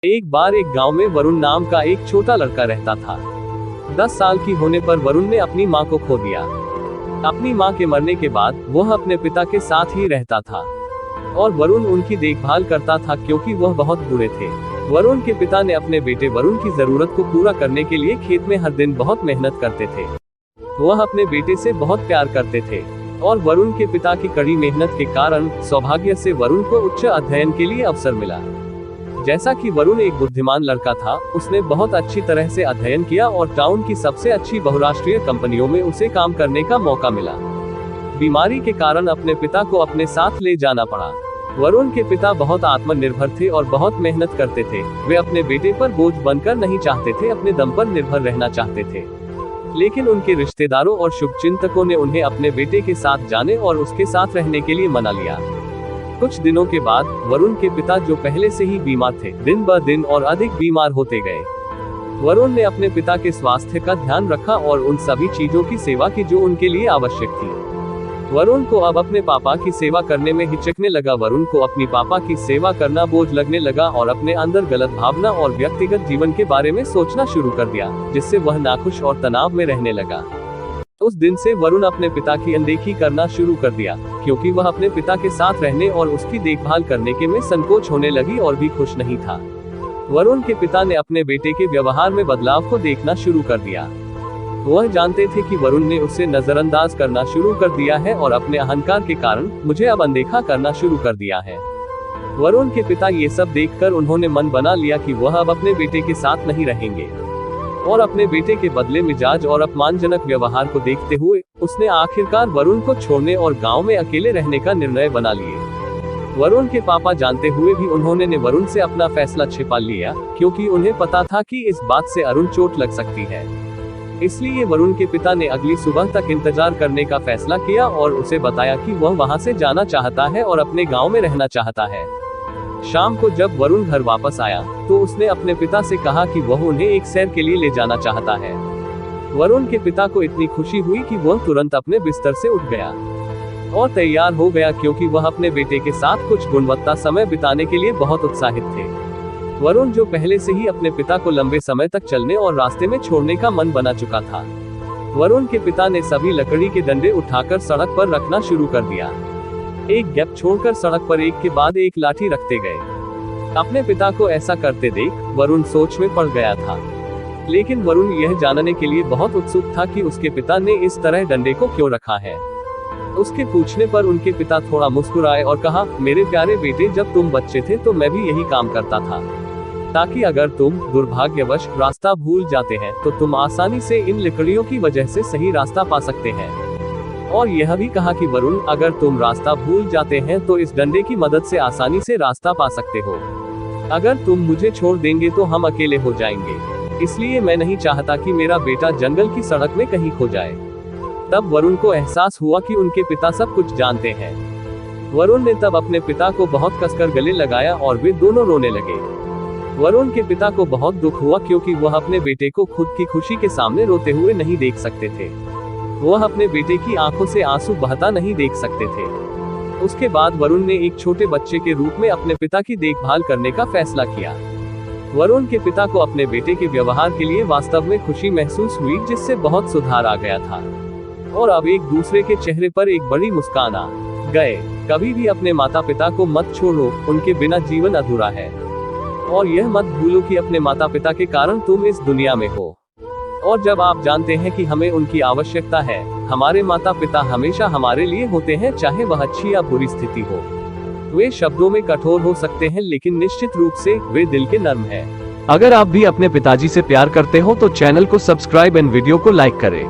एक बार एक गांव में वरुण नाम का एक छोटा लड़का रहता था। 10 साल की होने पर वरुण ने अपनी मां को खो दिया। अपनी मां के मरने के बाद वह अपने पिता के साथ ही रहता था और वरुण उनकी देखभाल करता था क्योंकि वह बहुत बूढ़े थे। वरुण के पिता ने अपने बेटे वरुण की जरूरत को पूरा करने के लिए खेत में हर दिन बहुत मेहनत करते थे। वह अपने बेटे से बहुत प्यार करते थे और वरुण के पिता की कड़ी मेहनत के कारण सौभाग्य से वरुण को उच्च अध्ययन के लिए अवसर मिला। जैसा कि वरुण एक बुद्धिमान लड़का था, उसने बहुत अच्छी तरह से अध्ययन किया और टाउन की सबसे अच्छी बहुराष्ट्रीय कंपनियों में उसे काम करने का मौका मिला। बीमारी के कारण अपने पिता को अपने साथ ले जाना पड़ा। वरुण के पिता बहुत आत्मनिर्भर थे और बहुत मेहनत करते थे। वे अपने बेटे पर बोझ बनकर नहीं चाहते थे, अपने दम पर निर्भर रहना चाहते थे। लेकिन उनके रिश्तेदारों और शुभचिंतकों ने उन्हें अपने बेटे के साथ जाने और उसके साथ रहने के लिए मना लिया। कुछ दिनों के बाद वरुण के पिता, जो पहले से ही बीमार थे, दिन ब दिन और अधिक बीमार होते गए। वरुण ने अपने पिता के स्वास्थ्य का ध्यान रखा और उन सभी चीजों की सेवा की जो उनके लिए आवश्यक थी। वरुण को अब अपने पापा की सेवा करने में हिचकने लगा। वरुण को अपनी पापा की सेवा करना बोझ लगने लगा और अपने अंदर गलत भावना और व्यक्तिगत जीवन के बारे में सोचना शुरू कर दिया, जिससे वह नाखुश और तनाव में रहने लगा। उस दिन से वरुण अपने पिता की अनदेखी करना शुरू कर दिया, क्योंकि वह अपने पिता के साथ रहने और उसकी देखभाल करने के में संकोच होने लगी और भी खुश नहीं था। वरुण के पिता ने अपने बेटे के व्यवहार में बदलाव को देखना शुरू कर दिया। वह जानते थे कि वरुण ने उसे नजरअंदाज करना शुरू कर दिया है और अपने अहंकार के कारण मुझे अब अनदेखा करना शुरू कर दिया है। वरुण के पिता ये सब देखकर उन्होंने मन बना लिया कि वह अब अपने बेटे के साथ नहीं रहेंगे और अपने बेटे के बदले मिजाज और अपमानजनक व्यवहार को देखते हुए उसने आखिरकार वरुण को छोड़ने और गांव में अकेले रहने का निर्णय बना लिए। वरुण के पापा जानते हुए भी उन्होंने वरुण से अपना फैसला छिपा लिया, क्योंकि उन्हें पता था कि इस बात से अरुण चोट लग सकती है। इसलिए वरुण के पिता ने अगली सुबह तक इंतजार करने का फैसला किया और उसे बताया कि वह वहां से जाना चाहता है और अपने गाँव में रहना चाहता है। शाम को जब वरुण घर वापस आया तो उसने अपने पिता से कहा कि वह उन्हें एक सैर के लिए ले जाना चाहता है। वरुण के पिता को इतनी खुशी हुई कि वह तुरंत अपने बिस्तर से उठ गया और तैयार हो गया, क्योंकि वह अपने बेटे के साथ कुछ गुणवत्ता समय बिताने के लिए बहुत उत्साहित थे। वरुण, जो पहले से ही अपने पिता को लंबे समय तक चलने और रास्ते में छोड़ने का मन बना चुका था, वरुण के पिता ने सभी लकड़ी के डंडे उठाकर सड़क पर रखना शुरू कर दिया। एक गैप छोड़कर सड़क पर एक के बाद एक लाठी रखते गए। अपने पिता को ऐसा करते देख वरुण सोच में पड़ गया था, लेकिन वरुण यह जानने के लिए बहुत उत्सुक था कि उसके पिता ने इस तरह डंडे को क्यों रखा है। उसके पूछने पर उनके पिता थोड़ा मुस्कुराए और कहा, मेरे प्यारे बेटे, जब तुम बच्चे थे तो मैं भी यही काम करता था, ताकि अगर तुम दुर्भाग्यवश रास्ता भूल जाते हैं तो तुम आसानी से इन लकड़ियों की वजह से सही रास्ता पा सकते हैं। और यह भी कहा कि वरुण, अगर तुम रास्ता भूल जाते हैं तो इस डंडे की मदद से आसानी से रास्ता पा सकते हो। अगर तुम मुझे छोड़ देंगे तो हम अकेले हो जाएंगे, इसलिए मैं नहीं चाहता कि मेरा बेटा जंगल की सड़क में कहीं खो जाए। तब वरुण को एहसास हुआ कि उनके पिता सब कुछ जानते हैं। वरुण ने तब अपने पिता को बहुत कसकर गले लगाया और वे दोनों रोने लगे। वरुण के पिता को बहुत दुख हुआ, क्योंकि वह अपने बेटे को खुद की खुशी के सामने रोते हुए नहीं देख सकते थे। वह अपने बेटे की आंखों से आंसू बहता नहीं देख सकते थे। उसके बाद वरुण ने एक छोटे बच्चे के रूप में अपने पिता की देखभाल करने का फैसला किया। वरुण के पिता को अपने बेटे के व्यवहार के लिए वास्तव में खुशी महसूस हुई, जिससे बहुत सुधार आ गया था और अब एक दूसरे के चेहरे पर एक बड़ी मुस्कान आ गए। कभी भी अपने माता पिता को मत छोड़ो, उनके बिना जीवन अधूरा है। और यह मत भूलो कि अपने माता पिता के कारण तुम इस दुनिया में हो। और जब आप जानते हैं कि हमें उनकी आवश्यकता है, हमारे माता पिता हमेशा हमारे लिए होते हैं, चाहे वह अच्छी या बुरी स्थिति हो। वे शब्दों में कठोर हो सकते हैं, लेकिन निश्चित रूप से वे दिल के नर्म हैं। अगर आप भी अपने पिताजी से प्यार करते हो तो चैनल को सब्सक्राइब एंड वीडियो को लाइक करें।